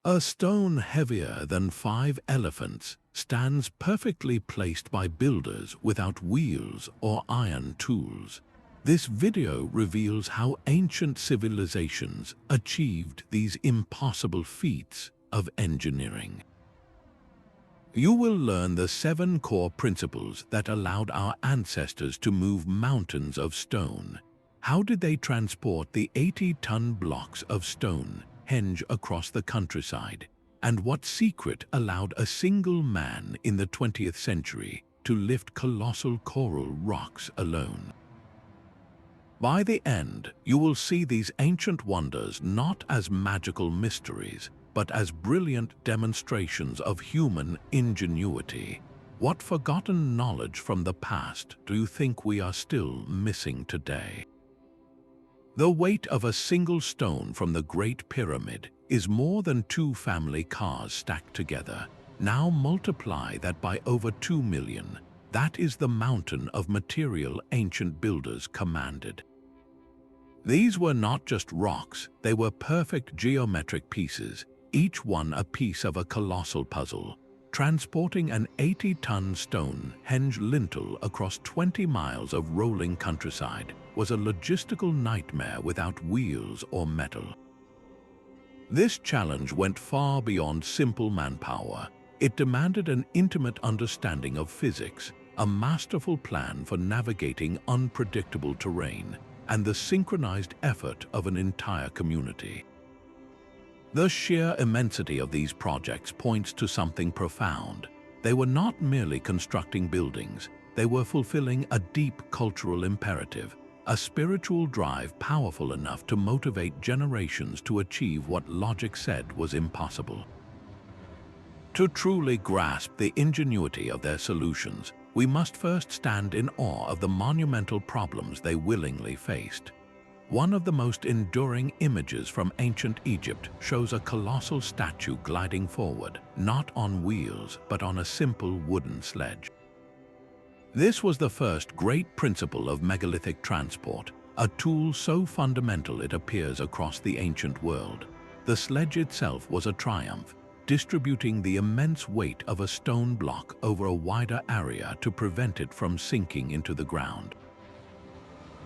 A stone heavier than 5 elephants stands perfectly placed by builders without wheels or iron tools. This video reveals how ancient civilizations achieved these impossible feats of engineering. You will learn the 7 core principles that allowed our ancestors to move mountains of stone. How did they transport the 80-ton blocks of stone henge across the countryside? And what secret allowed a single man in the 20th century to lift colossal coral rocks alone? By the end, you will see these ancient wonders not as magical mysteries, but as brilliant demonstrations of human ingenuity. What forgotten knowledge from the past do you think we are still missing today? The weight of a single stone from the Great Pyramid is more than 2 family cars stacked together. Now multiply that by over 2 million. That is the mountain of material ancient builders commanded. These were not just rocks, they were perfect geometric pieces, each one a piece of a colossal puzzle. Transporting an 80-ton stone henge lintel across 20 miles of rolling countryside was a logistical nightmare without wheels or metal. This challenge went far beyond simple manpower. It demanded an intimate understanding of physics, a masterful plan for navigating unpredictable terrain, and the synchronized effort of an entire community. The sheer immensity of these projects points to something profound. They were not merely constructing buildings, they were fulfilling a deep cultural imperative, a spiritual drive powerful enough to motivate generations to achieve what logic said was impossible. To truly grasp the ingenuity of their solutions, we must first stand in awe of the monumental problems they willingly faced. One of the most enduring images from ancient Egypt shows a colossal statue gliding forward, not on wheels, but on a simple wooden sledge. This was the first great principle of megalithic transport, a tool so fundamental it appears across the ancient world. The sledge itself was a triumph, distributing the immense weight of a stone block over a wider area to prevent it from sinking into the ground.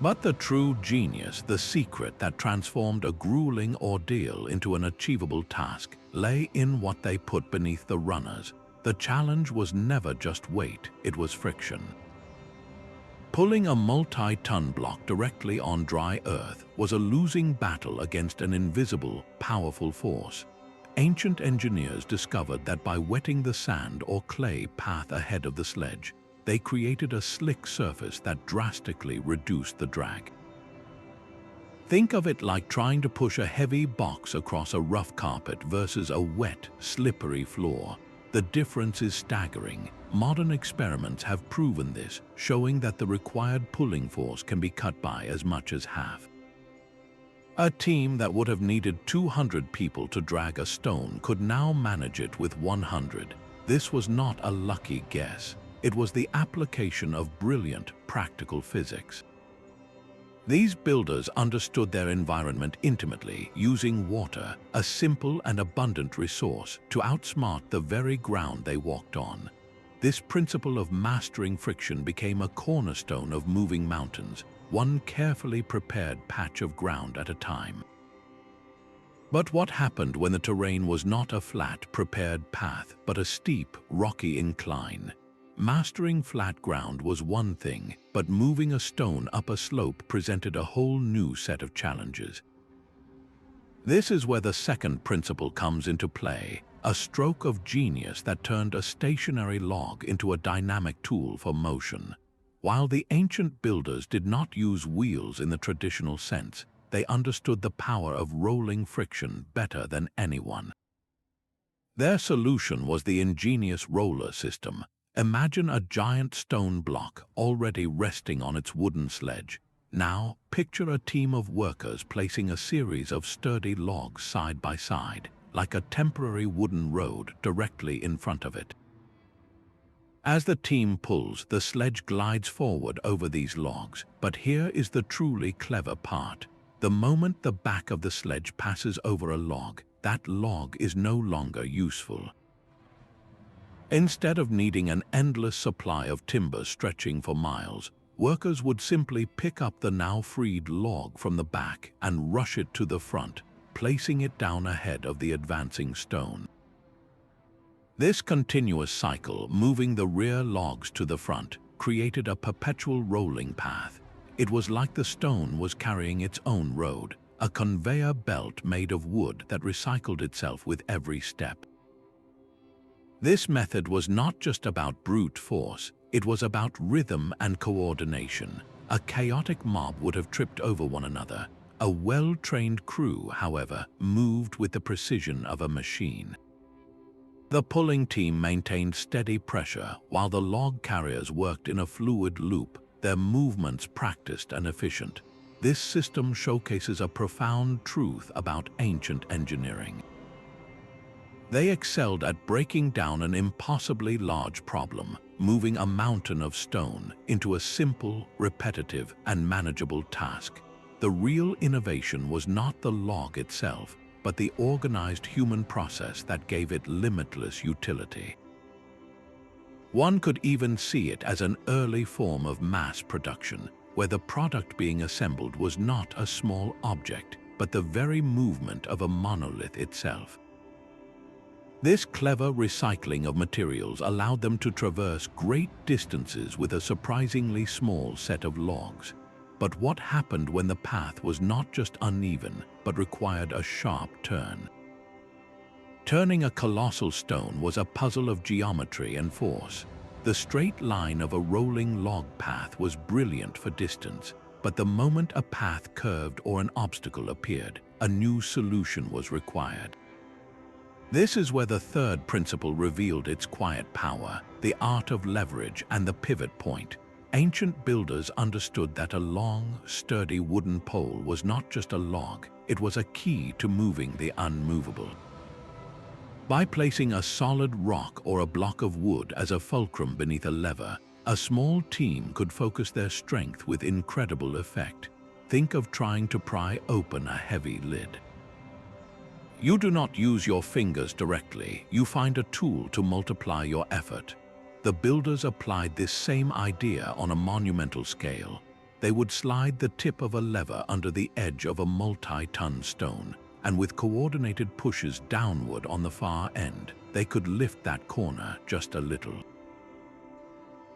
But the true genius, the secret that transformed a grueling ordeal into an achievable task, lay in what they put beneath the runners. The challenge was never just weight, it was friction. Pulling a multi-ton block directly on dry earth was a losing battle against an invisible, powerful force. Ancient engineers discovered that by wetting the sand or clay path ahead of the sledge, they created a slick surface that drastically reduced the drag. Think of it like trying to push a heavy box across a rough carpet versus a wet, slippery floor. The difference is staggering. Modern experiments have proven this, showing that the required pulling force can be cut by as much as half. A team that would have needed 200 people to drag a stone could now manage it with 100. This was not a lucky guess. It was the application of brilliant, practical physics. These builders understood their environment intimately, using water, a simple and abundant resource, to outsmart the very ground they walked on. This principle of mastering friction became a cornerstone of moving mountains, one carefully prepared patch of ground at a time. But what happened when the terrain was not a flat, prepared path, but a steep, rocky incline? Mastering flat ground was one thing, but moving a stone up a slope presented a whole new set of challenges. This is where the second principle comes into play, a stroke of genius that turned a stationary log into a dynamic tool for motion. While the ancient builders did not use wheels in the traditional sense, they understood the power of rolling friction better than anyone. Their solution was the ingenious roller system. Imagine a giant stone block already resting on its wooden sledge. Now, picture a team of workers placing a series of sturdy logs side by side, like a temporary wooden road directly in front of it. As the team pulls, the sledge glides forward over these logs. But here is the truly clever part. The moment the back of the sledge passes over a log, that log is no longer useful. Instead of needing an endless supply of timber stretching for miles, workers would simply pick up the now freed log from the back and rush it to the front, placing it down ahead of the advancing stone. This continuous cycle, moving the rear logs to the front, created a perpetual rolling path. It was like the stone was carrying its own road, a conveyor belt made of wood that recycled itself with every step. This method was not just about brute force, it was about rhythm and coordination. A chaotic mob would have tripped over one another. A well-trained crew, however, moved with the precision of a machine. The pulling team maintained steady pressure while the log carriers worked in a fluid loop, their movements practiced and efficient. This system showcases a profound truth about ancient engineering. They excelled at breaking down an impossibly large problem, moving a mountain of stone into a simple, repetitive, and manageable task. The real innovation was not the log itself, but the organized human process that gave it limitless utility. One could even see it as an early form of mass production, where the product being assembled was not a small object, but the very movement of a monolith itself. This clever recycling of materials allowed them to traverse great distances with a surprisingly small set of logs. But what happened when the path was not just uneven, but required a sharp turn? Turning a colossal stone was a puzzle of geometry and force. The straight line of a rolling log path was brilliant for distance, but the moment a path curved or an obstacle appeared, a new solution was required. This is where the third principle revealed its quiet power, the art of leverage and the pivot point. Ancient builders understood that a long, sturdy wooden pole was not just a log, it was a key to moving the unmovable. By placing a solid rock or a block of wood as a fulcrum beneath a lever, a small team could focus their strength with incredible effect. Think of trying to pry open a heavy lid. You do not use your fingers directly, you find a tool to multiply your effort. The builders applied this same idea on a monumental scale. They would slide the tip of a lever under the edge of a multi-ton stone, and with coordinated pushes downward on the far end, they could lift that corner just a little.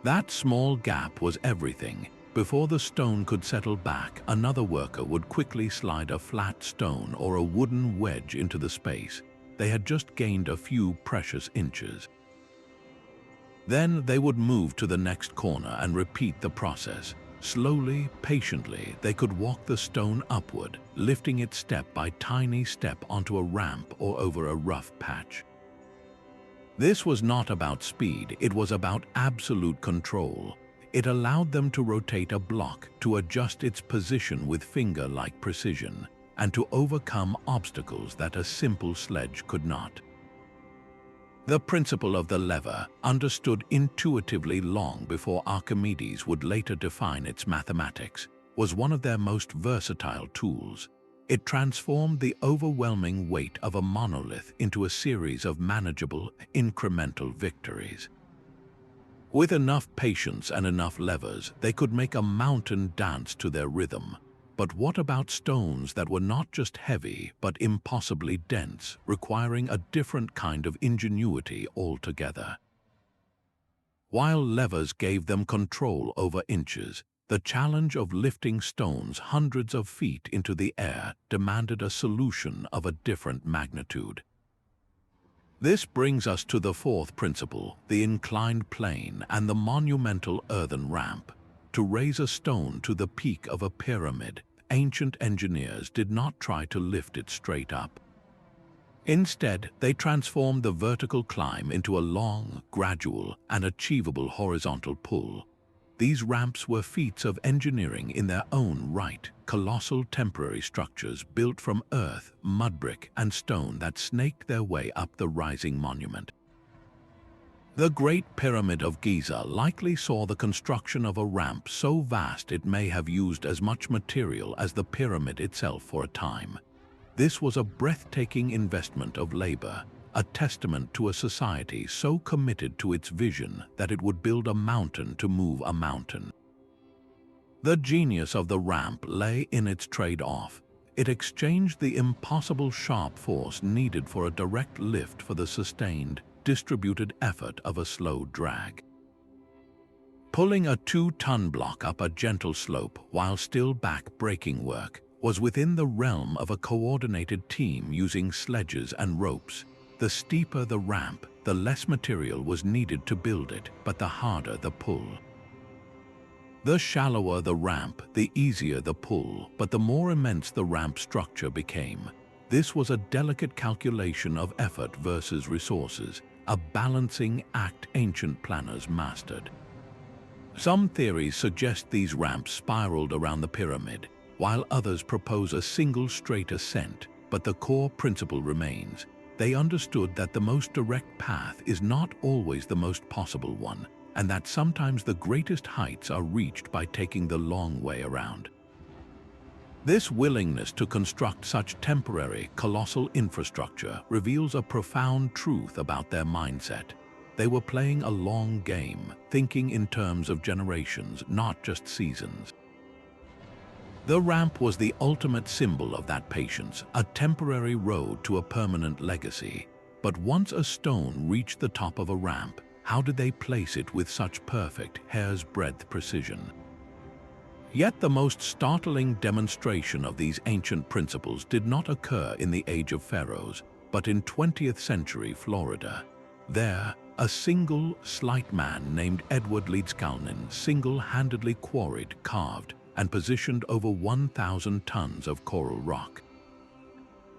That small gap was everything. Before the stone could settle back, another worker would quickly slide a flat stone or a wooden wedge into the space. They had just gained a few precious inches. Then they would move to the next corner and repeat the process. Slowly, patiently, they could walk the stone upward, lifting it step by tiny step onto a ramp or over a rough patch. This was not about speed, it was about absolute control. It allowed them to rotate a block, to adjust its position with finger-like precision, and to overcome obstacles that a simple sledge could not. The principle of the lever, understood intuitively long before Archimedes would later define its mathematics, was one of their most versatile tools. It transformed the overwhelming weight of a monolith into a series of manageable, incremental victories. With enough patience and enough levers, they could make a mountain dance to their rhythm. But what about stones that were not just heavy, but impossibly dense, requiring a different kind of ingenuity altogether? While levers gave them control over inches, the challenge of lifting stones hundreds of feet into the air demanded a solution of a different magnitude. This brings us to the fourth principle, the inclined plane and the monumental earthen ramp. To raise a stone to the peak of a pyramid, ancient engineers did not try to lift it straight up. Instead, they transformed the vertical climb into a long, gradual, and achievable horizontal pull. These ramps were feats of engineering in their own right, colossal temporary structures built from earth, mud brick, and stone that snaked their way up the rising monument. The Great Pyramid of Giza likely saw the construction of a ramp so vast it may have used as much material as the pyramid itself for a time. This was a breathtaking investment of labor, a testament to a society so committed to its vision that it would build a mountain to move a mountain. The genius of the ramp lay in its trade-off. It exchanged the impossible sharp force needed for a direct lift for the sustained, distributed effort of a slow drag. Pulling a 2-ton block up a gentle slope while still back-breaking work was within the realm of a coordinated team using sledges and ropes. The steeper the ramp, the less material was needed to build it, but the harder the pull. The shallower the ramp, the easier the pull, but the more immense the ramp structure became. This was a delicate calculation of effort versus resources, a balancing act ancient planners mastered. Some theories suggest these ramps spiraled around the pyramid, while others propose a single straight ascent, but the core principle remains. They understood that the most direct path is not always the most possible one, and that sometimes the greatest heights are reached by taking the long way around. This willingness to construct such temporary, colossal infrastructure reveals a profound truth about their mindset. They were playing a long game, thinking in terms of generations, not just seasons. The ramp was the ultimate symbol of that patience, a temporary road to a permanent legacy. But once a stone reached the top of a ramp, how did they place it with such perfect, hair's-breadth precision? Yet the most startling demonstration of these ancient principles did not occur in the age of pharaohs, but in 20th century Florida. There, a single, slight man named Edward Leedskalnin single-handedly quarried, carved, and positioned over 1,000 tons of coral rock.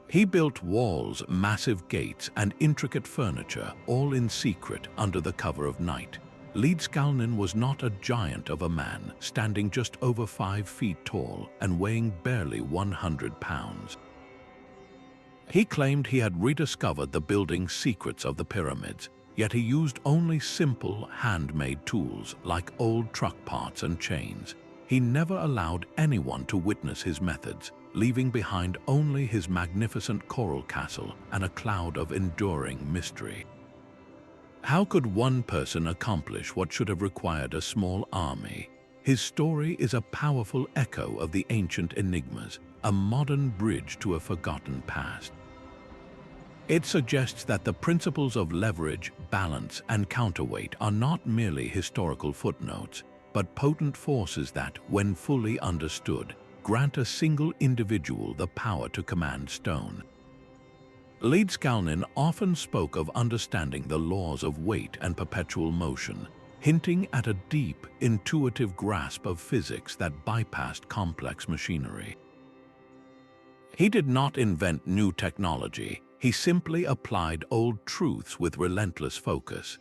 He built walls, massive gates, and intricate furniture, all in secret under the cover of night. Leedskalnin was not a giant of a man, standing just over 5 feet tall and weighing barely 100 pounds. He claimed he had rediscovered the building secrets of the pyramids, yet he used only simple, handmade tools like old truck parts and chains. He never allowed anyone to witness his methods, leaving behind only his magnificent coral castle and a cloud of enduring mystery. How could one person accomplish what should have required a small army? His story is a powerful echo of the ancient enigmas, a modern bridge to a forgotten past. It suggests that the principles of leverage, balance, and counterweight are not merely historical footnotes, but potent forces that, when fully understood, grant a single individual the power to command stone. Leedskalnin often spoke of understanding the laws of weight and perpetual motion, hinting at a deep, intuitive grasp of physics that bypassed complex machinery. He did not invent new technology, he simply applied old truths with relentless focus.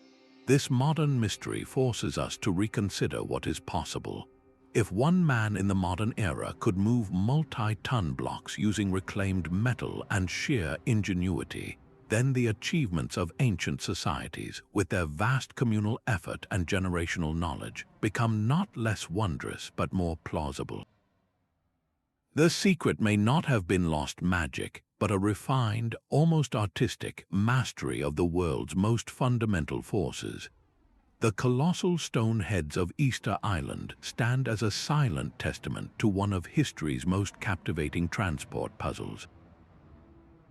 This modern mystery forces us to reconsider what is possible. If one man in the modern era could move multi-ton blocks using reclaimed metal and sheer ingenuity, then the achievements of ancient societies, with their vast communal effort and generational knowledge, become not less wondrous but more plausible. The secret may not have been lost magic, but a refined, almost artistic, mastery of the world's most fundamental forces. The colossal stone heads of Easter Island stand as a silent testament to one of history's most captivating transport puzzles.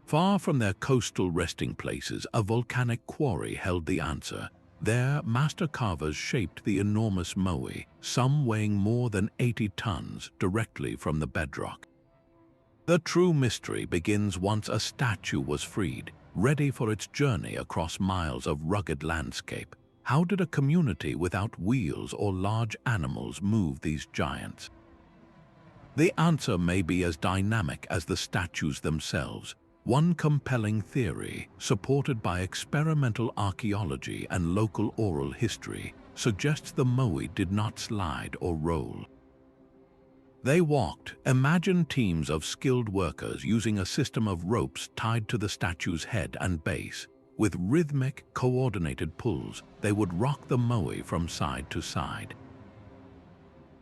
Far from their coastal resting places, a volcanic quarry held the answer. There, master carvers shaped the enormous Moai, some weighing more than 80 tons, directly from the bedrock. The true mystery begins once a statue was freed, ready for its journey across miles of rugged landscape. How did a community without wheels or large animals move these giants? The answer may be as dynamic as the statues themselves. One compelling theory, supported by experimental archaeology and local oral history, suggests the Moai did not slide or roll. They walked. Imagine teams of skilled workers using a system of ropes tied to the statue's head and base. With rhythmic, coordinated pulls, they would rock the Moai from side to side.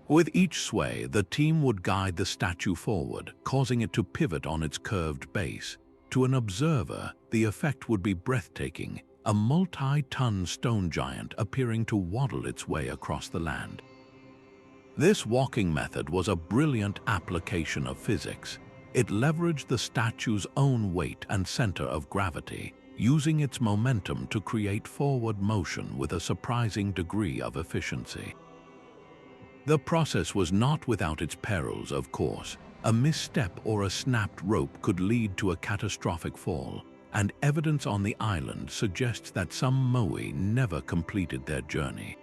With each sway, the team would guide the statue forward, causing it to pivot on its curved base. To an observer, the effect would be breathtaking, a multi-ton stone giant appearing to waddle its way across the land. This walking method was a brilliant application of physics. It leveraged the statue's own weight and center of gravity, using its momentum to create forward motion with a surprising degree of efficiency. The process was not without its perils, of course. A misstep or a snapped rope could lead to a catastrophic fall, and evidence on the island suggests that some Moai never completed their journey.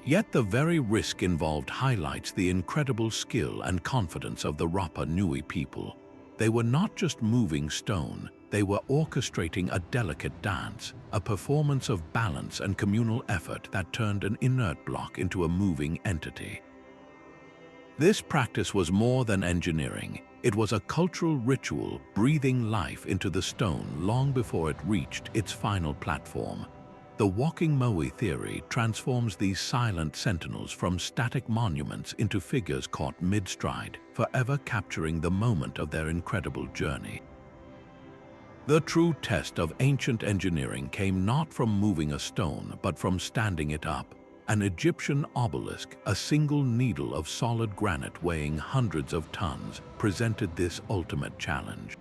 Yet the very risk involved highlights the incredible skill and confidence of the Rapa Nui people. They were not just moving stone, they were orchestrating a delicate dance, a performance of balance and communal effort that turned an inert block into a moving entity. This practice was more than engineering. It was a cultural ritual breathing life into the stone long before it reached its final platform. The walking Moai theory transforms these silent sentinels from static monuments into figures caught mid-stride, forever capturing the moment of their incredible journey. The true test of ancient engineering came not from moving a stone, but from standing it up. An Egyptian obelisk, a single needle of solid granite weighing hundreds of tons, presented this ultimate challenge.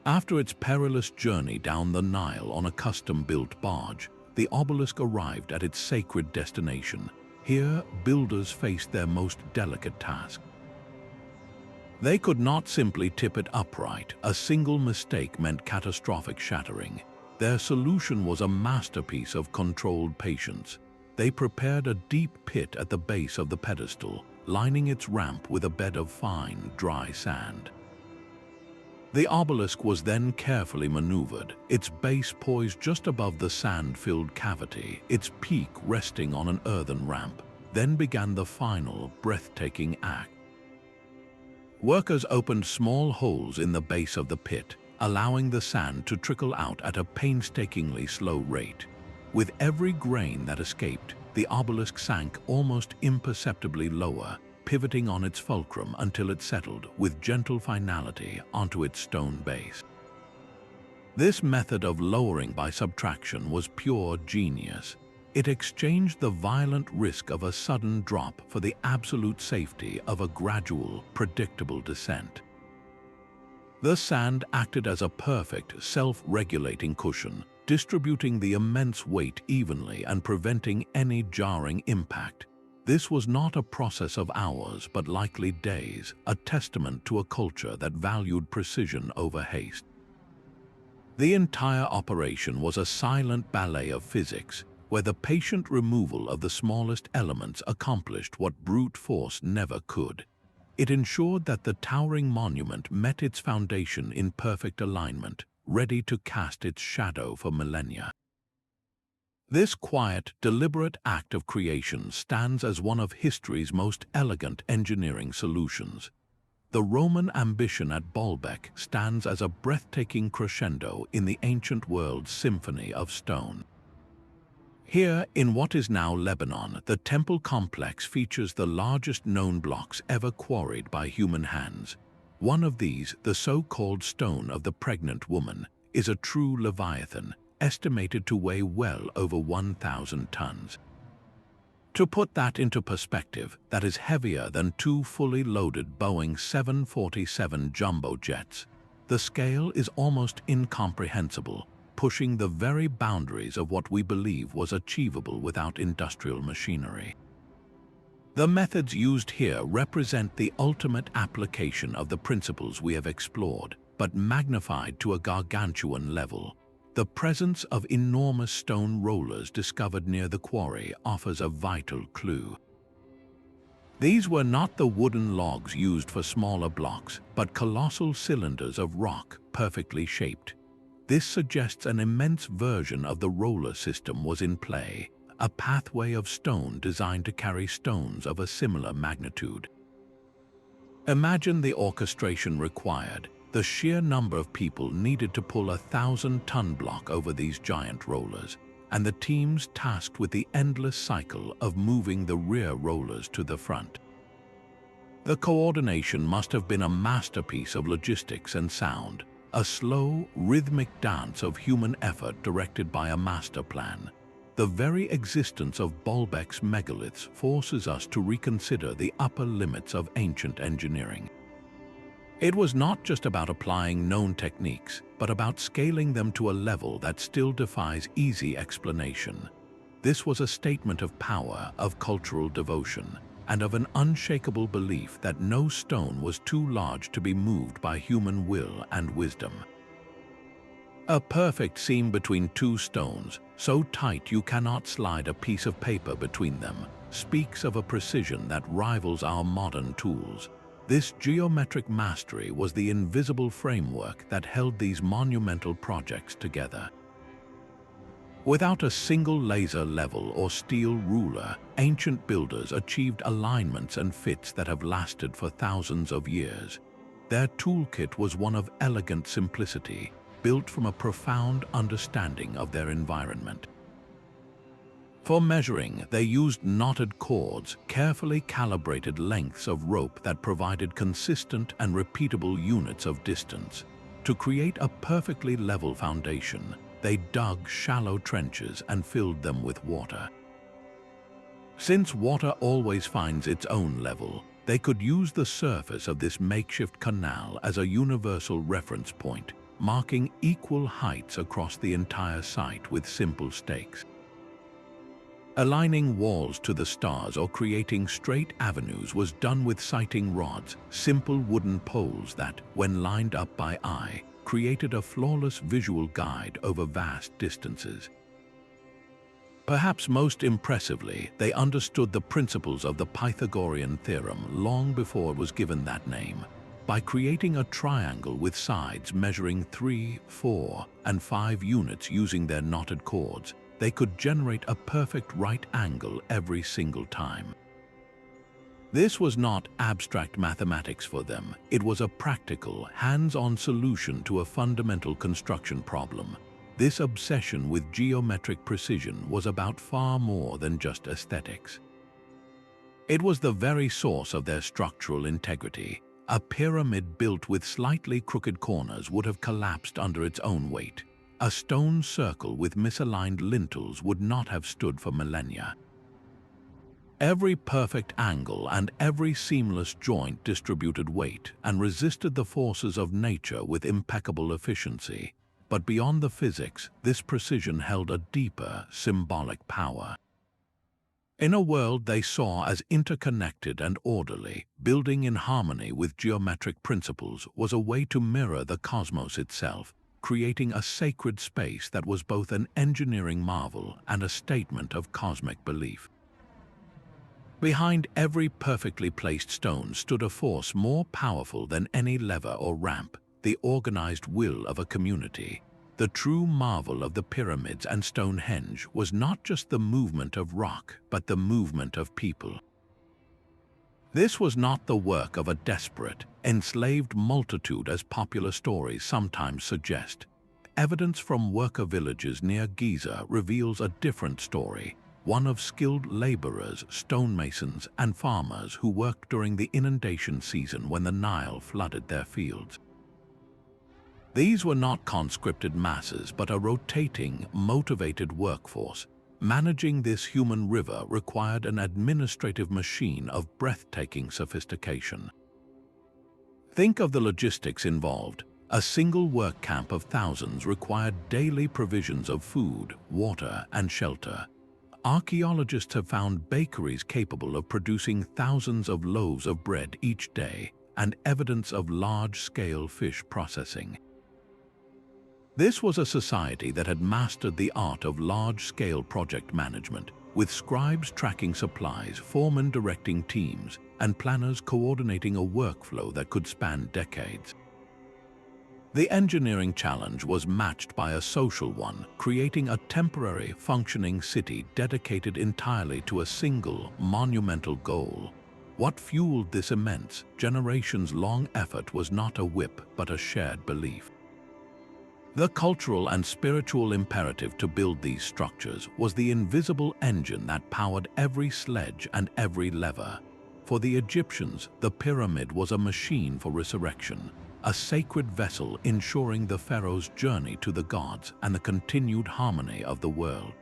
After its perilous journey down the Nile on a custom-built barge, the obelisk arrived at its sacred destination. Here, builders faced their most delicate task. They could not simply tip it upright. A single mistake meant catastrophic shattering. Their solution was a masterpiece of controlled patience. They prepared a deep pit at the base of the pedestal, lining its ramp with a bed of fine, dry sand. The obelisk was then carefully maneuvered, its base poised just above the sand-filled cavity, its peak resting on an earthen ramp. Then began the final, breathtaking act. Workers opened small holes in the base of the pit, allowing the sand to trickle out at a painstakingly slow rate. With every grain that escaped, the obelisk sank almost imperceptibly lower, pivoting on its fulcrum until it settled with gentle finality onto its stone base. This method of lowering by subtraction was pure genius. It exchanged the violent risk of a sudden drop for the absolute safety of a gradual, predictable descent. The sand acted as a perfect, self-regulating cushion, distributing the immense weight evenly and preventing any jarring impact. This was not a process of hours, but likely days, a testament to a culture that valued precision over haste. The entire operation was a silent ballet of physics, where the patient removal of the smallest elements accomplished what brute force never could. It ensured that the towering monument met its foundation in perfect alignment, ready to cast its shadow for millennia. This quiet, deliberate act of creation stands as one of history's most elegant engineering solutions. The Roman ambition at Baalbek stands as a breathtaking crescendo in the ancient world's symphony of stone. Here, in what is now Lebanon, the temple complex features the largest known blocks ever quarried by human hands. One of these, the so-called Stone of the Pregnant Woman, is a true Leviathan, estimated to weigh well over 1,000 tons. To put that into perspective, that is heavier than two fully loaded Boeing 747 jumbo jets. The scale is almost incomprehensible, pushing the very boundaries of what we believe was achievable without industrial machinery. The methods used here represent the ultimate application of the principles we have explored, but magnified to a gargantuan level. The presence of enormous stone rollers discovered near the quarry offers a vital clue. These were not the wooden logs used for smaller blocks, but colossal cylinders of rock perfectly shaped. This suggests an immense version of the roller system was in play, a pathway of stone designed to carry stones of a similar magnitude. Imagine the orchestration required, the sheer number of people needed to pull a 1,000-ton block over these giant rollers. and the teams tasked with the endless cycle of moving the rear rollers to the front. The coordination must have been a masterpiece of logistics and sound, a slow, rhythmic dance of human effort directed by a master plan. The very existence of Baalbek's megaliths forces us to reconsider the upper limits of ancient engineering. It was not just about applying known techniques, but about scaling them to a level that still defies easy explanation. This was a statement of power, of cultural devotion, and of an unshakable belief that no stone was too large to be moved by human will and wisdom. A perfect seam between two stones, so tight you cannot slide a piece of paper between them, speaks of a precision that rivals our modern tools. This geometric mastery was the invisible framework that held these monumental projects together. Without a single laser level or steel ruler, ancient builders achieved alignments and fits that have lasted for thousands of years. Their toolkit was one of elegant simplicity, built from a profound understanding of their environment. For measuring, they used knotted cords, carefully calibrated lengths of rope that provided consistent and repeatable units of distance. To create a perfectly level foundation, they dug shallow trenches and filled them with water. Since water always finds its own level, they could use the surface of this makeshift canal as a universal reference point, marking equal heights across the entire site with simple stakes. Aligning walls to the stars or creating straight avenues was done with sighting rods, simple wooden poles that, when lined up by eye, created a flawless visual guide over vast distances. Perhaps most impressively, they understood the principles of the Pythagorean theorem long before it was given that name. By creating a triangle with sides measuring 3, 4, and 5 units using their knotted cords, they could generate a perfect right angle every single time. This was not abstract mathematics for them. It was a practical, hands-on solution to a fundamental construction problem. This obsession with geometric precision was about far more than just aesthetics. It was the very source of their structural integrity. A pyramid built with slightly crooked corners would have collapsed under its own weight. A stone circle with misaligned lintels would not have stood for millennia. Every perfect angle and every seamless joint distributed weight and resisted the forces of nature with impeccable efficiency. But beyond the physics, this precision held a deeper, symbolic power. In a world they saw as interconnected and orderly, building in harmony with geometric principles was a way to mirror the cosmos itself, creating a sacred space that was both an engineering marvel and a statement of cosmic belief. Behind every perfectly placed stone stood a force more powerful than any lever or ramp, the organized will of a community. The true marvel of the pyramids and Stonehenge was not just the movement of rock, but the movement of people. This was not the work of a desperate, enslaved multitude as popular stories sometimes suggest. Evidence from worker villages near Giza reveals a different story, one of skilled laborers, stonemasons, and farmers who worked during the inundation season when the Nile flooded their fields. These were not conscripted masses, but a rotating, motivated workforce. Managing this human river required an administrative machine of breathtaking sophistication. Think of the logistics involved. A single work camp of thousands required daily provisions of food, water, and shelter. Archaeologists have found bakeries capable of producing thousands of loaves of bread each day, and evidence of large-scale fish processing. This was a society that had mastered the art of large-scale project management, with scribes tracking supplies, foremen directing teams, and planners coordinating a workflow that could span decades. The engineering challenge was matched by a social one, creating a temporary, functioning city dedicated entirely to a single, monumental goal. What fueled this immense, generations-long effort was not a whip, but a shared belief. The cultural and spiritual imperative to build these structures was the invisible engine that powered every sledge and every lever. For the Egyptians, the pyramid was a machine for resurrection, a sacred vessel ensuring the pharaoh's journey to the gods and the continued harmony of the world.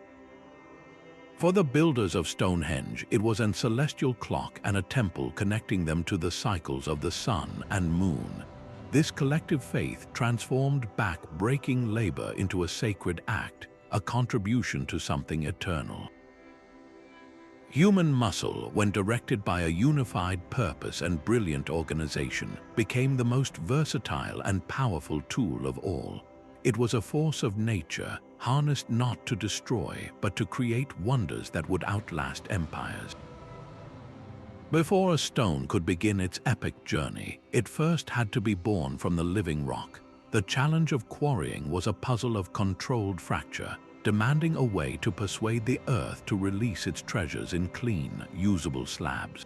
For the builders of Stonehenge, it was a celestial clock and a temple connecting them to the cycles of the sun and moon. This collective faith transformed back-breaking labor into a sacred act, a contribution to something eternal. Human muscle, when directed by a unified purpose and brilliant organization, became the most versatile and powerful tool of all. It was a force of nature, harnessed not to destroy, but to create wonders that would outlast empires. Before a stone could begin its epic journey, it first had to be born from the living rock. The challenge of quarrying was a puzzle of controlled fracture, demanding a way to persuade the earth to release its treasures in clean, usable slabs.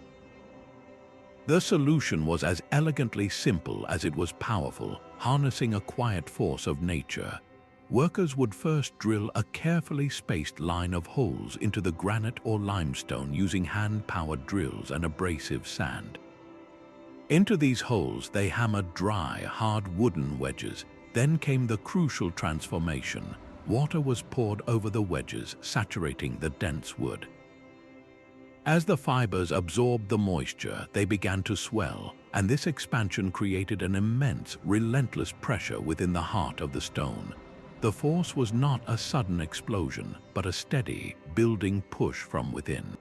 The solution was as elegantly simple as it was powerful, harnessing a quiet force of nature. Workers would first drill a carefully spaced line of holes into the granite or limestone using hand-powered drills and abrasive sand. Into these holes they hammered dry, hard wooden wedges. Then came the crucial transformation. Water was poured over the wedges, saturating the dense wood. As the fibers absorbed the moisture, they began to swell, and this expansion created an immense, relentless pressure within the heart of the stone. The force was not a sudden explosion, but a steady, building push from within.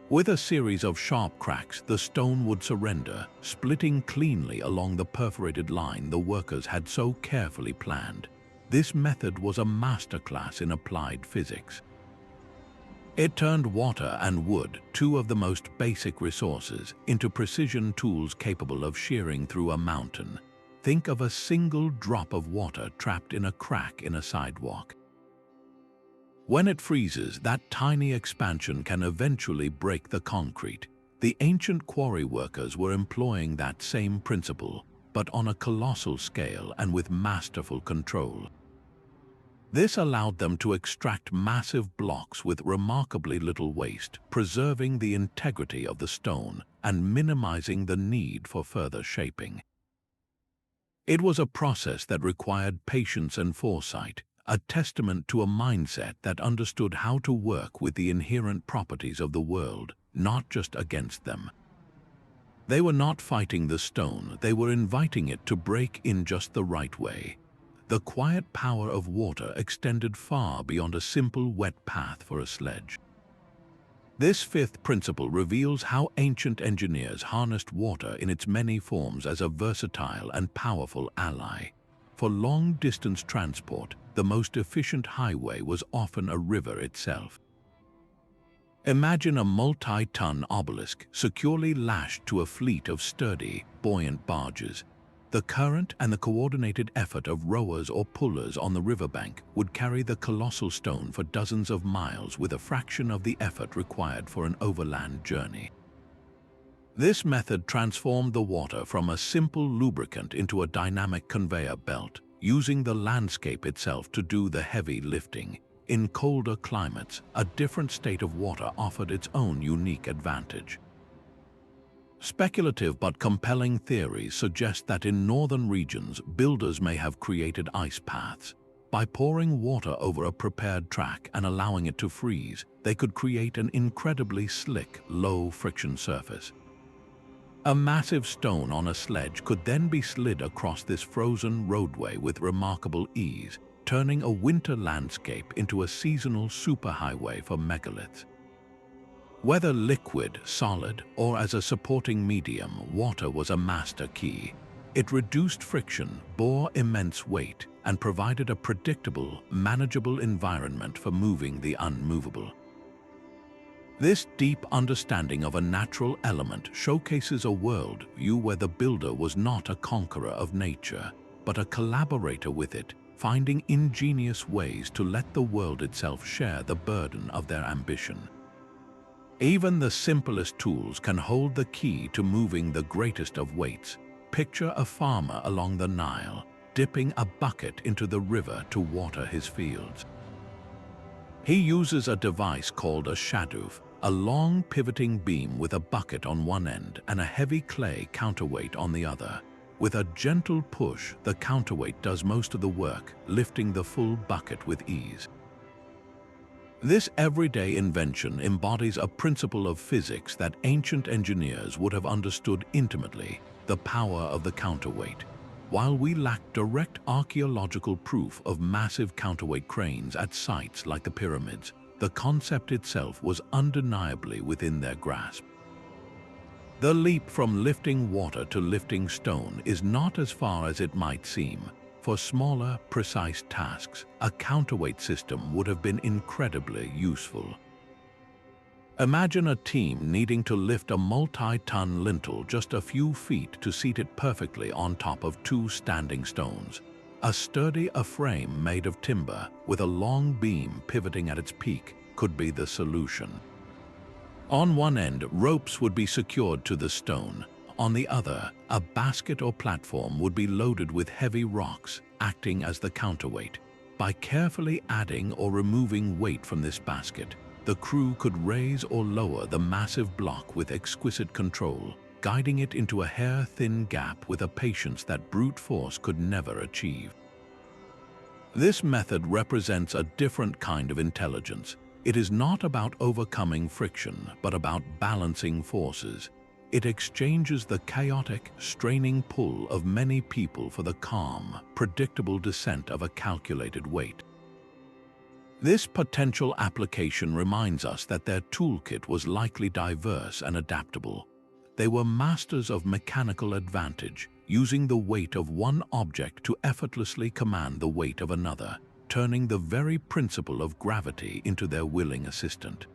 With a series of sharp cracks, the stone would surrender, splitting cleanly along the perforated line the workers had so carefully planned. This method was a masterclass in applied physics. It turned water and wood, two of the most basic resources, into precision tools capable of shearing through a mountain. Think of a single drop of water trapped in a crack in a sidewalk. When it freezes, that tiny expansion can eventually break the concrete. The ancient quarry workers were employing that same principle, but on a colossal scale and with masterful control. This allowed them to extract massive blocks with remarkably little waste, preserving the integrity of the stone and minimizing the need for further shaping. It was a process that required patience and foresight, a testament to a mindset that understood how to work with the inherent properties of the world, not just against them. They were not fighting the stone, they were inviting it to break in just the right way. The quiet power of water extended far beyond a simple wet path for a sledge. This fifth principle reveals how ancient engineers harnessed water in its many forms as a versatile and powerful ally. For long-distance transport, the most efficient highway was often a river itself. Imagine a multi-ton obelisk securely lashed to a fleet of sturdy, buoyant barges. The current and the coordinated effort of rowers or pullers on the riverbank would carry the colossal stone for dozens of miles with a fraction of the effort required for an overland journey. This method transformed the water from a simple lubricant into a dynamic conveyor belt, using the landscape itself to do the heavy lifting. In colder climates, a different state of water offered its own unique advantage. Speculative but compelling theories suggest that in northern regions, builders may have created ice paths. By pouring water over a prepared track and allowing it to freeze, they could create an incredibly slick, low-friction surface. A massive stone on a sledge could then be slid across this frozen roadway with remarkable ease, turning a winter landscape into a seasonal superhighway for megaliths. Whether liquid, solid, or as a supporting medium, water was a master key. It reduced friction, bore immense weight, and provided a predictable, manageable environment for moving the unmovable. This deep understanding of a natural element showcases a worldview where the builder was not a conqueror of nature, but a collaborator with it, finding ingenious ways to let the world itself share the burden of their ambition. Even the simplest tools can hold the key to moving the greatest of weights. Picture a farmer along the Nile. dipping a bucket into the river to water his fields. He uses a device called a shadoof, a long pivoting beam with a bucket on one end and a heavy clay counterweight on the other. With a gentle push, the counterweight does most of the work, lifting the full bucket with ease. This everyday invention embodies a principle of physics that ancient engineers would have understood intimately: the power of the counterweight. While we lack direct archaeological proof of massive counterweight cranes at sites like the pyramids, the concept itself was undeniably within their grasp. The leap from lifting water to lifting stone is not as far as it might seem. For smaller, precise tasks, a counterweight system would have been incredibly useful. Imagine a team needing to lift a multi-ton lintel just a few feet to seat it perfectly on top of two standing stones. A sturdy frame made of timber with a long beam pivoting at its peak could be the solution. On one end, ropes would be secured to the stone. On the other, a basket or platform would be loaded with heavy rocks, acting as the counterweight. By carefully adding or removing weight from this basket, the crew could raise or lower the massive block with exquisite control, guiding it into a hair-thin gap with a patience that brute force could never achieve. This method represents a different kind of intelligence. It is not about overcoming friction, but about balancing forces. It exchanges the chaotic, straining pull of many people for the calm, predictable descent of a calculated weight. This potential application reminds us that their toolkit was likely diverse and adaptable. They were masters of mechanical advantage, using the weight of one object to effortlessly command the weight of another, turning the very principle of gravity into their willing assistant.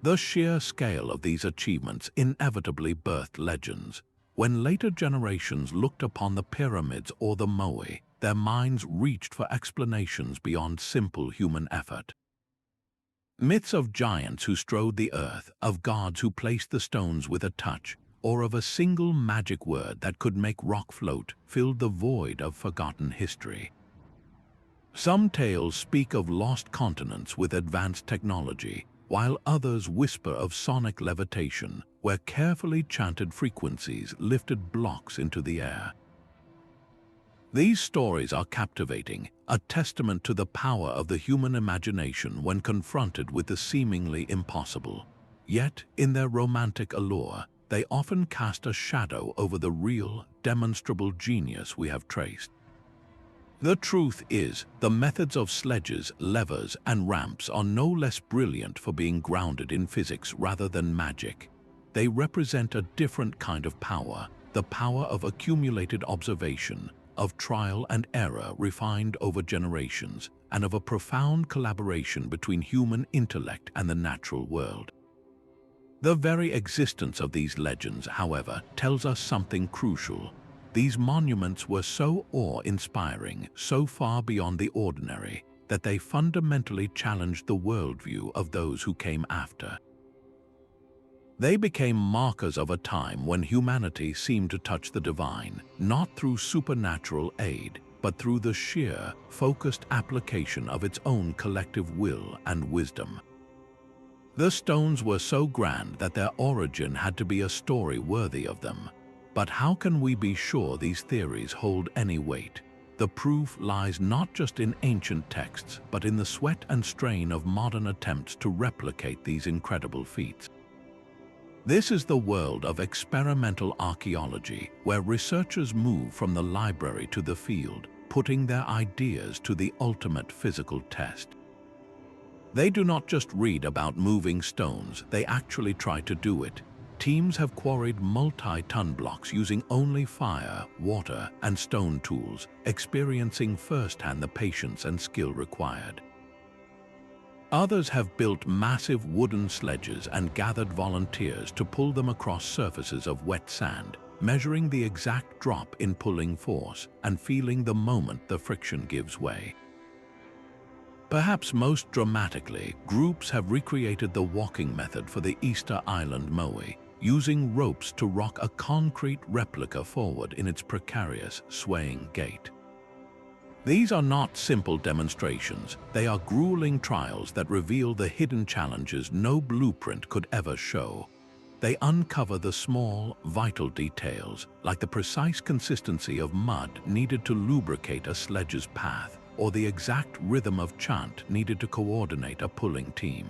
The sheer scale of these achievements inevitably birthed legends. When later generations looked upon the pyramids or the Moai, their minds reached for explanations beyond simple human effort. Myths of giants who strode the earth, of gods who placed the stones with a touch, or of a single magic word that could make rock float, filled the void of forgotten history. Some tales speak of lost continents with advanced technology, while others whisper of sonic levitation, where carefully chanted frequencies lifted blocks into the air. These stories are captivating, a testament to the power of the human imagination when confronted with the seemingly impossible. Yet, in their romantic allure, they often cast a shadow over the real, demonstrable genius we have traced. The truth is, the methods of sledges, levers, and ramps are no less brilliant for being grounded in physics rather than magic. They represent a different kind of power, the power of accumulated observation, of trial and error refined over generations, and of a profound collaboration between human intellect and the natural world. The very existence of these legends, however, tells us something crucial. These monuments were so awe-inspiring, so far beyond the ordinary, that they fundamentally challenged the worldview of those who came after. They became markers of a time when humanity seemed to touch the divine, not through supernatural aid, but through the sheer, focused application of its own collective will and wisdom. The stones were so grand that their origin had to be a story worthy of them. But how can we be sure these theories hold any weight? The proof lies not just in ancient texts, but in the sweat and strain of modern attempts to replicate these incredible feats. This is the world of experimental archaeology, where researchers move from the library to the field, putting their ideas to the ultimate physical test. They do not just read about moving stones, they actually try to do it. Teams have quarried multi-ton blocks using only fire, water, and stone tools, experiencing firsthand the patience and skill required. Others have built massive wooden sledges and gathered volunteers to pull them across surfaces of wet sand, measuring the exact drop in pulling force and feeling the moment the friction gives way. Perhaps most dramatically, groups have recreated the walking method for the Easter Island Moai, using ropes to rock a concrete replica forward in its precarious, swaying gait. These are not simple demonstrations, they are grueling trials that reveal the hidden challenges no blueprint could ever show. They uncover the small, vital details, like the precise consistency of mud needed to lubricate a sledge's path, or the exact rhythm of chant needed to coordinate a pulling team.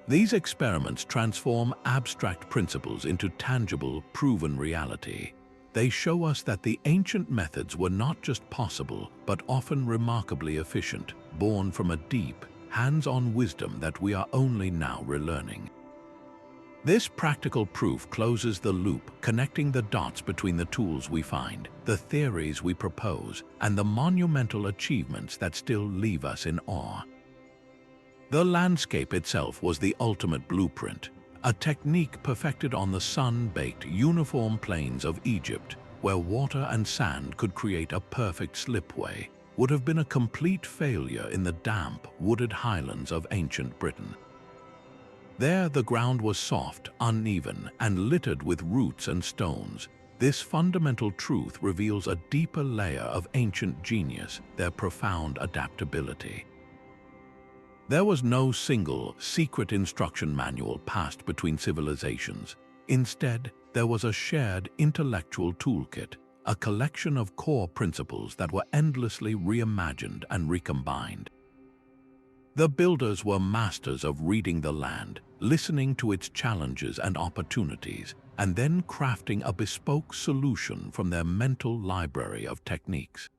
These experiments transform abstract principles into tangible, proven reality. They show us that the ancient methods were not just possible, but often remarkably efficient, born from a deep, hands-on wisdom that we are only now relearning. This practical proof closes the loop, connecting the dots between the tools we find, the theories we propose, and the monumental achievements that still leave us in awe. The landscape itself was the ultimate blueprint, a technique perfected on the sun-baked, uniform plains of Egypt, where water and sand could create a perfect slipway, would have been a complete failure in the damp, wooded highlands of ancient Britain. There, the ground was soft, uneven, and littered with roots and stones. This fundamental truth reveals a deeper layer of ancient genius, their profound adaptability. There was no single, secret instruction manual passed between civilizations. Instead, there was a shared intellectual toolkit, a collection of core principles that were endlessly reimagined and recombined. The builders were masters of reading the land, listening to its challenges and opportunities, and then crafting a bespoke solution from their mental library of techniques.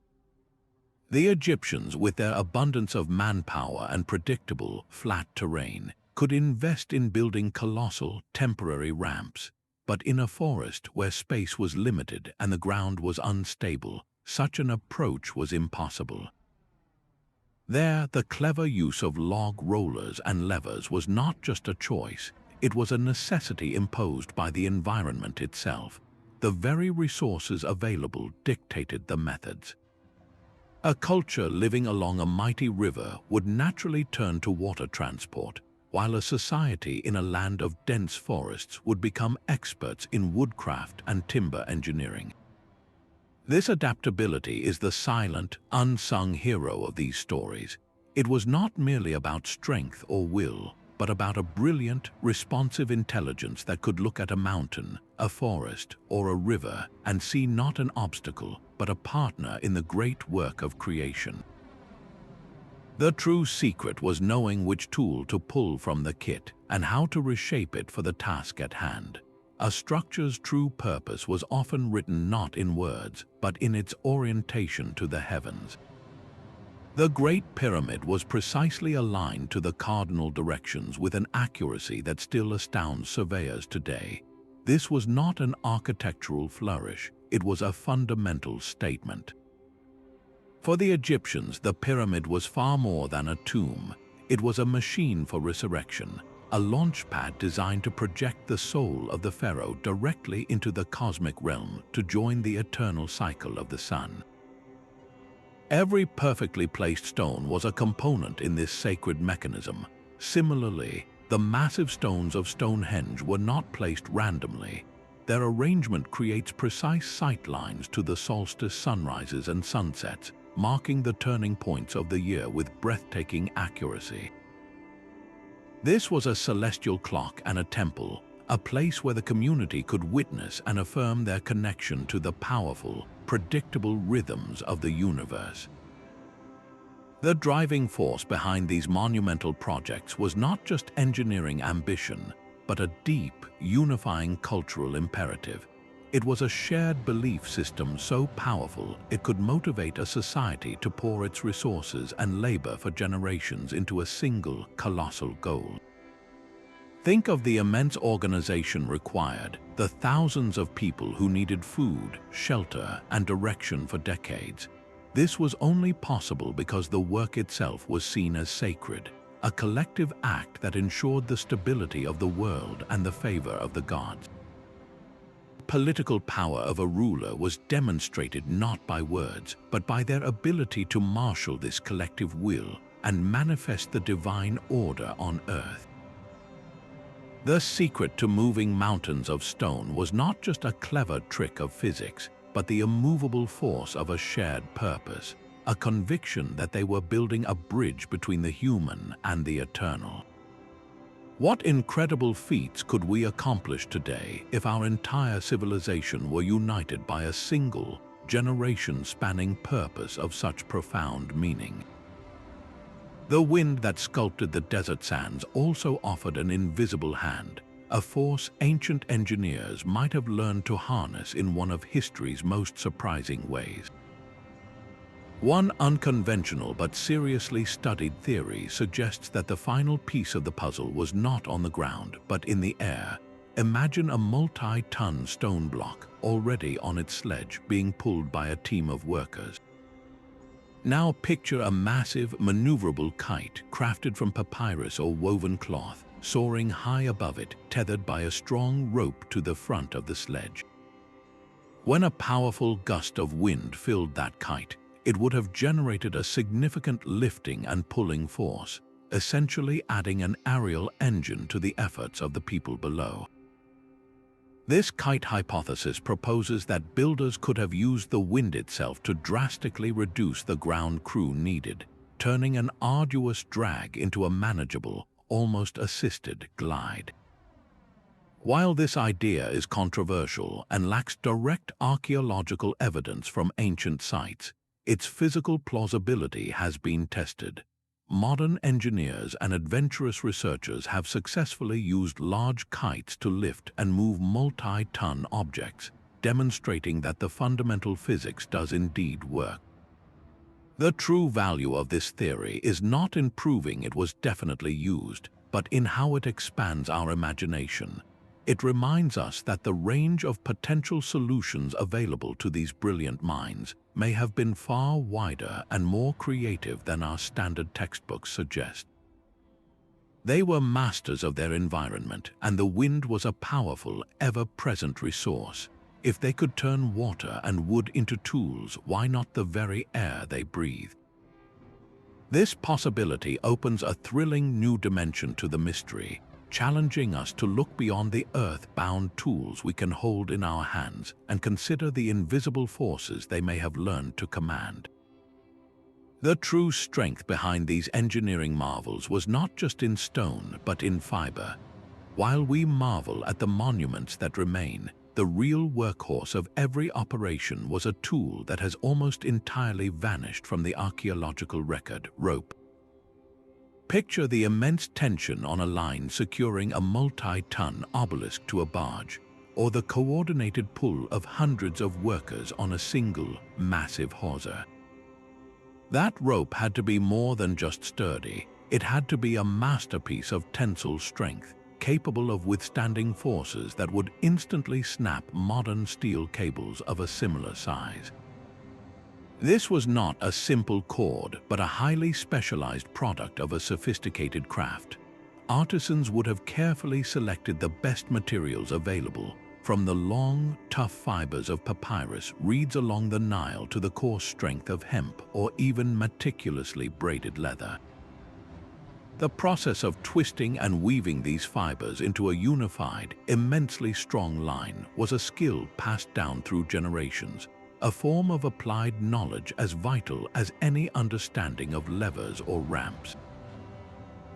The Egyptians, with their abundance of manpower and predictable, flat terrain, could invest in building colossal, temporary ramps. But in a forest where space was limited and the ground was unstable, such an approach was impossible. There, the clever use of log rollers and levers was not just a choice, it was a necessity imposed by the environment itself. The very resources available dictated the methods. A culture living along a mighty river would naturally turn to water transport, while a society in a land of dense forests would become experts in woodcraft and timber engineering. This adaptability is the silent, unsung hero of these stories. It was not merely about strength or will, but about a brilliant, responsive intelligence that could look at a mountain, a forest, or a river and see not an obstacle, but a partner in the great work of creation. The true secret was knowing which tool to pull from the kit and how to reshape it for the task at hand. A structure's true purpose was often written not in words, but in its orientation to the heavens. The Great Pyramid was precisely aligned to the cardinal directions with an accuracy that still astounds surveyors today. This was not an architectural flourish, it was a fundamental statement. For the Egyptians, the pyramid was far more than a tomb. It was a machine for resurrection, a launch pad designed to project the soul of the pharaoh directly into the cosmic realm to join the eternal cycle of the sun. Every perfectly placed stone was a component in this sacred mechanism. Similarly, the massive stones of Stonehenge were not placed randomly. Their arrangement creates precise sight lines to the solstice sunrises and sunsets, marking the turning points of the year with breathtaking accuracy. This was a celestial clock and a temple, a place where the community could witness and affirm their connection to the powerful, predictable rhythms of the universe. The driving force behind these monumental projects was not just engineering ambition, but a deep, unifying cultural imperative. It was a shared belief system so powerful it could motivate a society to pour its resources and labor for generations into a single, colossal goal. Think of the immense organization required, the thousands of people who needed food, shelter, and direction for decades. This was only possible because the work itself was seen as sacred, a collective act that ensured the stability of the world and the favor of the gods. Political power of a ruler was demonstrated not by words, but by their ability to marshal this collective will and manifest the divine order on earth. The secret to moving mountains of stone was not just a clever trick of physics, but the immovable force of a shared purpose, a conviction that they were building a bridge between the human and the eternal. What incredible feats could we accomplish today if our entire civilization were united by a single, generation-spanning purpose of such profound meaning? The wind that sculpted the desert sands also offered an invisible hand, a force ancient engineers might have learned to harness in one of history's most surprising ways. One unconventional but seriously studied theory suggests that the final piece of the puzzle was not on the ground, but in the air. Imagine a multi-ton stone block already on its sledge being pulled by a team of workers. Now picture a massive, maneuverable kite crafted from papyrus or woven cloth, soaring high above it, tethered by a strong rope to the front of the sledge. When a powerful gust of wind filled that kite, it would have generated a significant lifting and pulling force, essentially adding an aerial engine to the efforts of the people below. This kite hypothesis proposes that builders could have used the wind itself to drastically reduce the ground crew needed, turning an arduous drag into a manageable, almost assisted glide. While this idea is controversial and lacks direct archaeological evidence from ancient sites, its physical plausibility has been tested. Modern engineers and adventurous researchers have successfully used large kites to lift and move multi-ton objects, demonstrating that the fundamental physics does indeed work. The true value of this theory is not in proving it was definitely used, but in how it expands our imagination. It reminds us that the range of potential solutions available to these brilliant minds may have been far wider and more creative than our standard textbooks suggest. They were masters of their environment, and the wind was a powerful, ever-present resource. If they could turn water and wood into tools, why not the very air they breathe? This possibility opens a thrilling new dimension to the mystery, challenging us to look beyond the earth-bound tools we can hold in our hands and consider the invisible forces they may have learned to command. The true strength behind these engineering marvels was not just in stone, but in fiber. While we marvel at the monuments that remain, the real workhorse of every operation was a tool that has almost entirely vanished from the archaeological record: rope. Picture the immense tension on a line securing a multi-ton obelisk to a barge, or the coordinated pull of hundreds of workers on a single, massive hawser. That rope had to be more than just sturdy. It had to be a masterpiece of tensile strength, capable of withstanding forces that would instantly snap modern steel cables of a similar size. This was not a simple cord, but a highly specialized product of a sophisticated craft. Artisans would have carefully selected the best materials available, from the long, tough fibers of papyrus, reeds along the Nile, to the coarse strength of hemp or even meticulously braided leather. The process of twisting and weaving these fibers into a unified, immensely strong line was a skill passed down through generations, a form of applied knowledge as vital as any understanding of levers or ramps.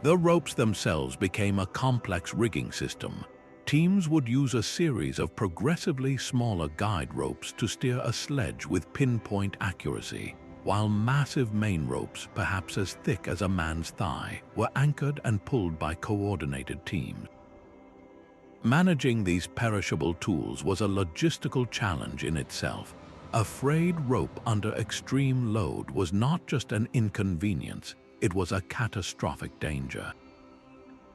The ropes themselves became a complex rigging system. Teams would use a series of progressively smaller guide ropes to steer a sledge with pinpoint accuracy, while massive main ropes, perhaps as thick as a man's thigh, were anchored and pulled by coordinated teams. Managing these perishable tools was a logistical challenge in itself. A frayed rope under extreme load was not just an inconvenience, it was a catastrophic danger.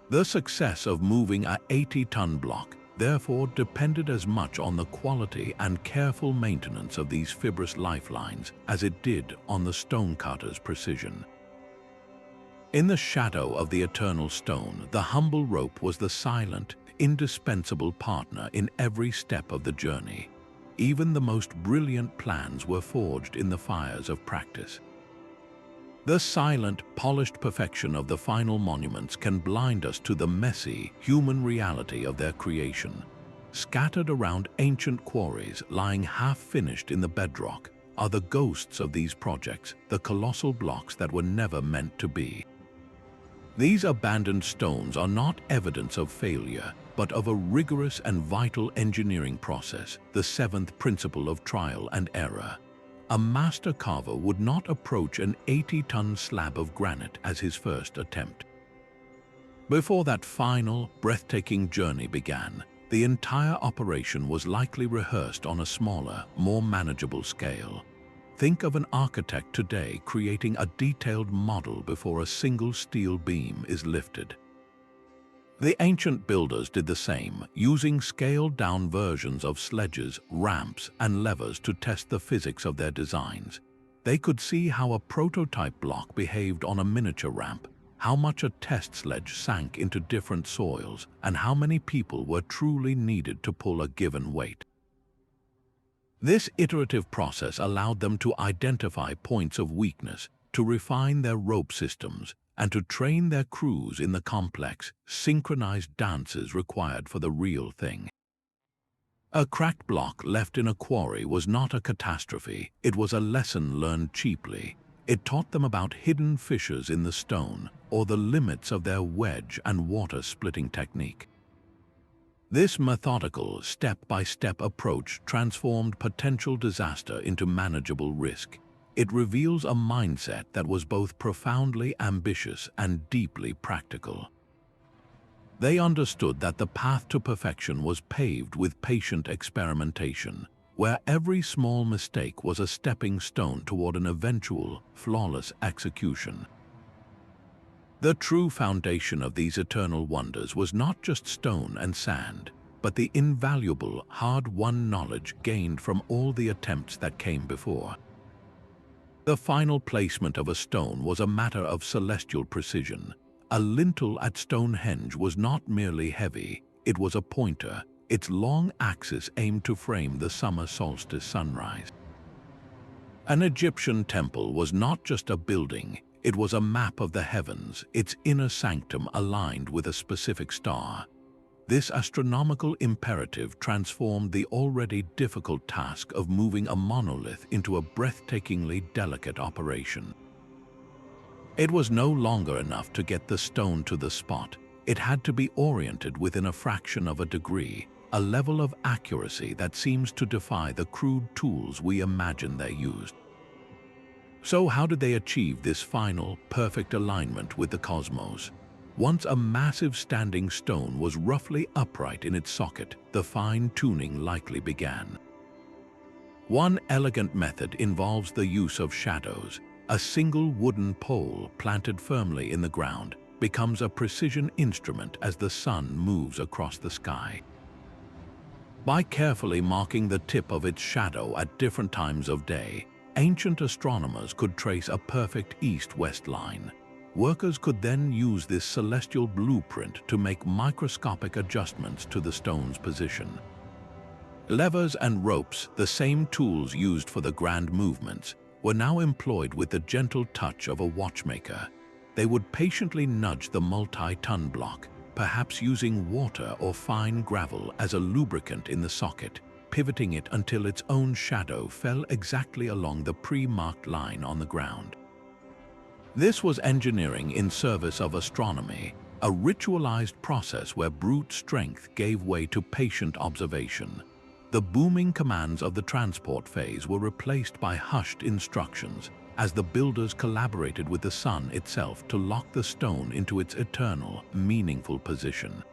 The success of moving a 80-ton block, therefore, depended as much on the quality and careful maintenance of these fibrous lifelines as it did on the stonecutter's precision. In the shadow of the eternal stone, the humble rope was the silent, indispensable partner in every step of the journey. Even the most brilliant plans were forged in the fires of practice. The silent, polished perfection of the final monuments can blind us to the messy, human reality of their creation. Scattered around ancient quarries lying half-finished in the bedrock are the ghosts of these projects, the colossal blocks that were never meant to be. These abandoned stones are not evidence of failure, but of a rigorous and vital engineering process, the seventh principle of trial and error. A master carver would not approach an 80-ton slab of granite as his first attempt. Before that final, breathtaking journey began, the entire operation was likely rehearsed on a smaller, more manageable scale. Think of an architect today creating a detailed model before a single steel beam is lifted. The ancient builders did the same, using scaled-down versions of sledges, ramps, and levers to test the physics of their designs. They could see how a prototype block behaved on a miniature ramp, how much a test sledge sank into different soils, and how many people were truly needed to pull a given weight. This iterative process allowed them to identify points of weakness, to refine their rope systems, and to train their crews in the complex, synchronized dances required for the real thing. A cracked block left in a quarry was not a catastrophe, it was a lesson learned cheaply. It taught them about hidden fissures in the stone, or the limits of their wedge and water-splitting technique. This methodical, step-by-step approach transformed potential disaster into manageable risk. It reveals a mindset that was both profoundly ambitious and deeply practical. They understood that the path to perfection was paved with patient experimentation, where every small mistake was a stepping stone toward an eventual, flawless execution. The true foundation of these eternal wonders was not just stone and sand, but the invaluable, hard-won knowledge gained from all the attempts that came before. The final placement of a stone was a matter of celestial precision. A lintel at Stonehenge was not merely heavy, it was a pointer, its long axis aimed to frame the summer solstice sunrise. An Egyptian temple was not just a building, it was a map of the heavens, its inner sanctum aligned with a specific star. This astronomical imperative transformed the already difficult task of moving a monolith into a breathtakingly delicate operation. It was no longer enough to get the stone to the spot. It had to be oriented within a fraction of a degree, a level of accuracy that seems to defy the crude tools we imagine they used. So how did they achieve this final, perfect alignment with the cosmos? Once a massive standing stone was roughly upright in its socket, the fine-tuning likely began. One elegant method involves the use of shadows. A single wooden pole planted firmly in the ground becomes a precision instrument as the sun moves across the sky. By carefully marking the tip of its shadow at different times of day, ancient astronomers could trace a perfect east-west line. Workers could then use this celestial blueprint to make microscopic adjustments to the stone's position. Levers and ropes, the same tools used for the grand movements, were now employed with the gentle touch of a watchmaker. They would patiently nudge the multi-ton block, perhaps using water or fine gravel as a lubricant in the socket, pivoting it until its own shadow fell exactly along the pre-marked line on the ground. This was engineering in service of astronomy, a ritualized process where brute strength gave way to patient observation. The booming commands of the transport phase were replaced by hushed instructions as the builders collaborated with the sun itself to lock the stone into its eternal, meaningful position.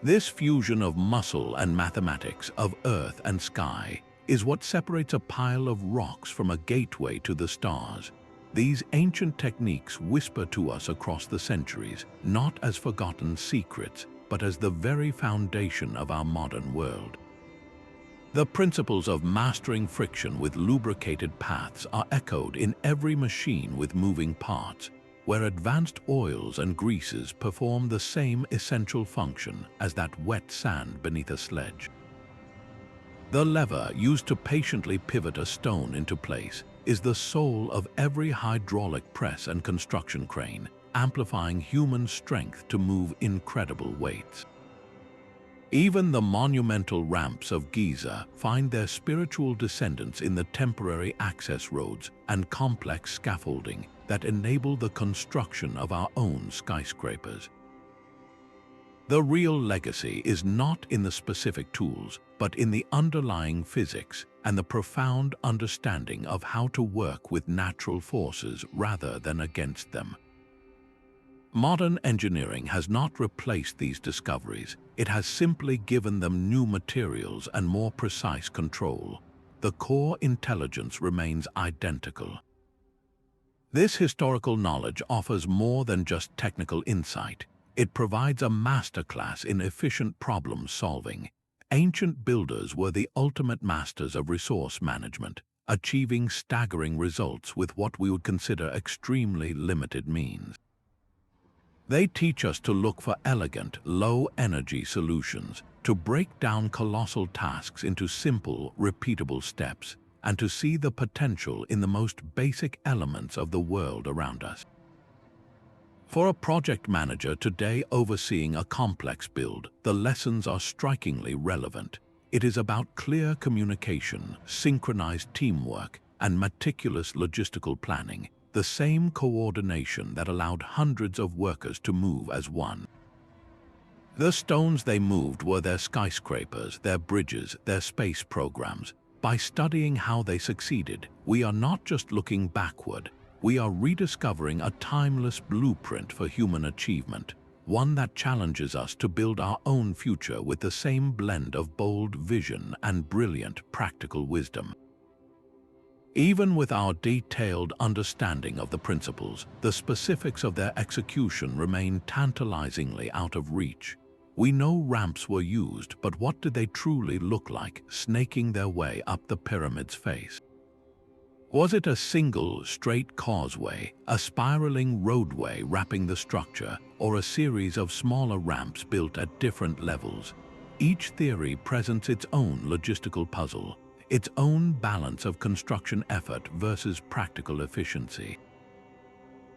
This fusion of muscle and mathematics, of earth and sky, is what separates a pile of rocks from a gateway to the stars. These ancient techniques whisper to us across the centuries, not as forgotten secrets, but as the very foundation of our modern world. The principles of mastering friction with lubricated paths are echoed in every machine with moving parts, where advanced oils and greases perform the same essential function as that wet sand beneath a sledge. The lever used to patiently pivot a stone into place is the soul of every hydraulic press and construction crane, amplifying human strength to move incredible weights. Even the monumental ramps of Giza find their spiritual descendants in the temporary access roads and complex scaffolding that enable the construction of our own skyscrapers. The real legacy is not in the specific tools, but in the underlying physics and the profound understanding of how to work with natural forces rather than against them. Modern engineering has not replaced these discoveries, it has simply given them new materials and more precise control. The core intelligence remains identical. This historical knowledge offers more than just technical insight. It provides a masterclass in efficient problem solving. Ancient builders were the ultimate masters of resource management, achieving staggering results with what we would consider extremely limited means. They teach us to look for elegant, low-energy solutions, to break down colossal tasks into simple, repeatable steps, and to see the potential in the most basic elements of the world around us. For a project manager today overseeing a complex build, the lessons are strikingly relevant. It is about clear communication, synchronized teamwork, and meticulous logistical planning, the same coordination that allowed hundreds of workers to move as one. The stones they moved were their skyscrapers, their bridges, their space programs. By studying how they succeeded, we are not just looking backward, we are rediscovering a timeless blueprint for human achievement, one that challenges us to build our own future with the same blend of bold vision and brilliant practical wisdom. Even with our detailed understanding of the principles, the specifics of their execution remain tantalizingly out of reach. We know ramps were used, but what did they truly look like, snaking their way up the pyramid's face? Was it a single, straight causeway, a spiraling roadway wrapping the structure, or a series of smaller ramps built at different levels? Each theory presents its own logistical puzzle, its own balance of construction effort versus practical efficiency.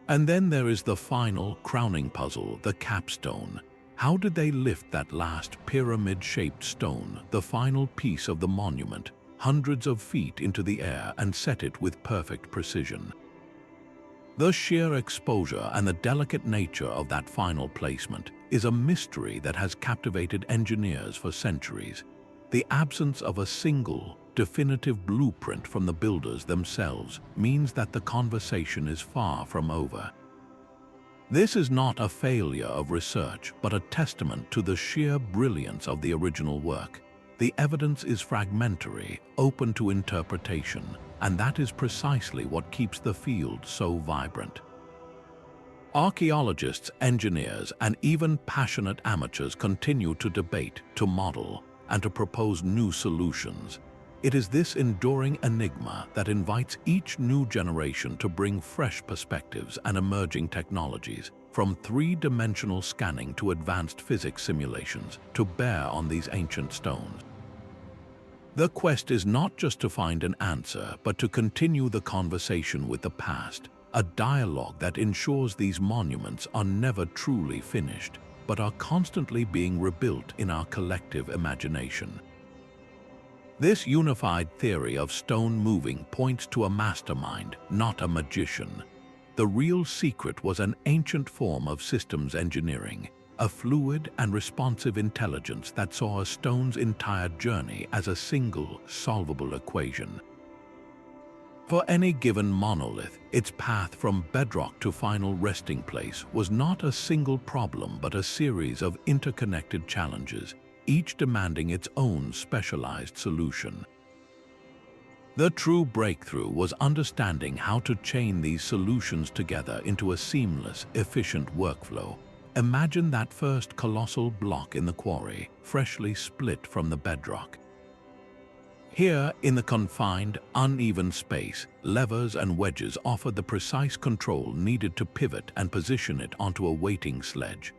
And then there is the final, crowning puzzle, the capstone. How did they lift that last pyramid-shaped stone, the final piece of the monument, hundreds of feet into the air and set it with perfect precision? The sheer exposure and the delicate nature of that final placement is a mystery that has captivated engineers for centuries. The absence of a single, definitive blueprint from the builders themselves means that the conversation is far from over. This is not a failure of research, but a testament to the sheer brilliance of the original work. The evidence is fragmentary, open to interpretation, and that is precisely what keeps the field so vibrant. Archaeologists, engineers, and even passionate amateurs continue to debate, to model, and to propose new solutions. It is this enduring enigma that invites each new generation to bring fresh perspectives and emerging technologies, from three-dimensional scanning to advanced physics simulations, to bear on these ancient stones. The quest is not just to find an answer, but to continue the conversation with the past, a dialogue that ensures these monuments are never truly finished, but are constantly being rebuilt in our collective imagination. This unified theory of stone moving points to a mastermind, not a magician. The real secret was an ancient form of systems engineering, a fluid and responsive intelligence that saw a stone's entire journey as a single, solvable equation. For any given monolith, its path from bedrock to final resting place was not a single problem but a series of interconnected challenges, each demanding its own specialized solution. The true breakthrough was understanding how to chain these solutions together into a seamless, efficient workflow. Imagine that first colossal block in the quarry, freshly split from the bedrock. Here, in the confined, uneven space, levers and wedges offered the precise control needed to pivot and position it onto a waiting sledge.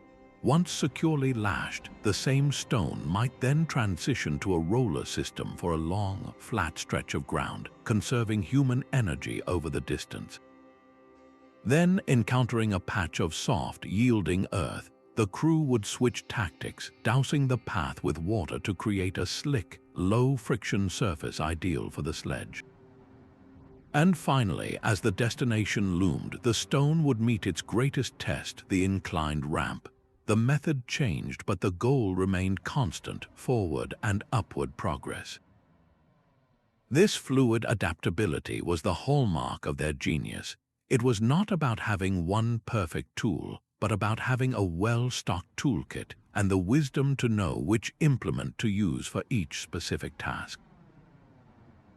Once securely lashed, the same stone might then transition to a roller system for a long, flat stretch of ground, conserving human energy over the distance. Then, encountering a patch of soft, yielding earth, the crew would switch tactics, dousing the path with water to create a slick, low-friction surface ideal for the sledge. And finally, as the destination loomed, the stone would meet its greatest test, the inclined ramp. The method changed, but the goal remained constant: forward and upward progress. This fluid adaptability was the hallmark of their genius. It was not about having one perfect tool, but about having a well-stocked toolkit and the wisdom to know which implement to use for each specific task.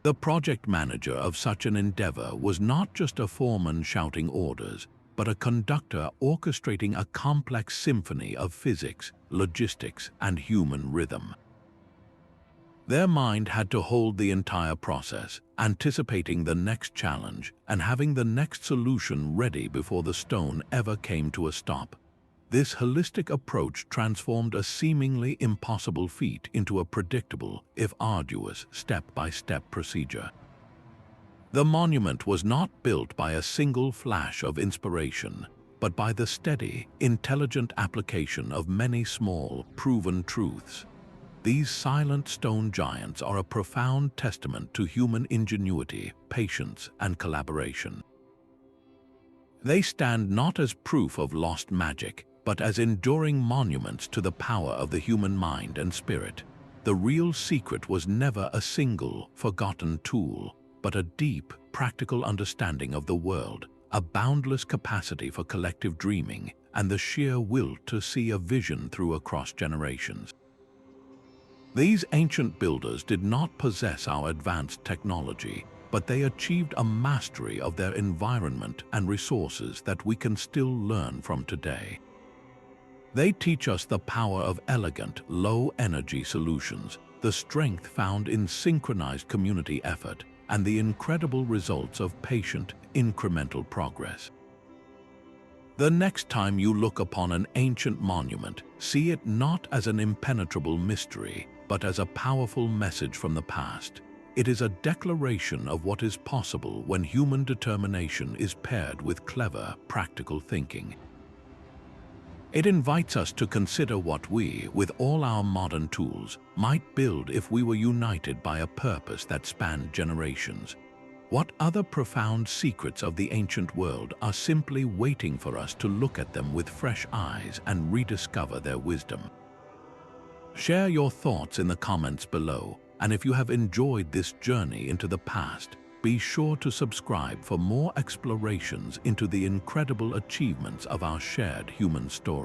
The project manager of such an endeavor was not just a foreman shouting orders, but a conductor orchestrating a complex symphony of physics, logistics, and human rhythm. Their mind had to hold the entire process, anticipating the next challenge and having the next solution ready before the stone ever came to a stop. This holistic approach transformed a seemingly impossible feat into a predictable, if arduous, step-by-step procedure. The monument was not built by a single flash of inspiration, but by the steady, intelligent application of many small, proven truths. These silent stone giants are a profound testament to human ingenuity, patience, and collaboration. They stand not as proof of lost magic, but as enduring monuments to the power of the human mind and spirit. The real secret was never a single, forgotten tool, but a deep, practical understanding of the world, a boundless capacity for collective dreaming, and the sheer will to see a vision through across generations. These ancient builders did not possess our advanced technology, but they achieved a mastery of their environment and resources that we can still learn from today. They teach us the power of elegant, low-energy solutions, the strength found in synchronized community effort, and the incredible results of patient, incremental progress. The next time you look upon an ancient monument, see it not as an impenetrable mystery, but as a powerful message from the past. It is a declaration of what is possible when human determination is paired with clever, practical thinking. It invites us to consider what we, with all our modern tools, might build if we were united by a purpose that spanned generations. What other profound secrets of the ancient world are simply waiting for us to look at them with fresh eyes and rediscover their wisdom? Share your thoughts in the comments below, and if you have enjoyed this journey into the past, be sure to subscribe for more explorations into the incredible achievements of our shared human story.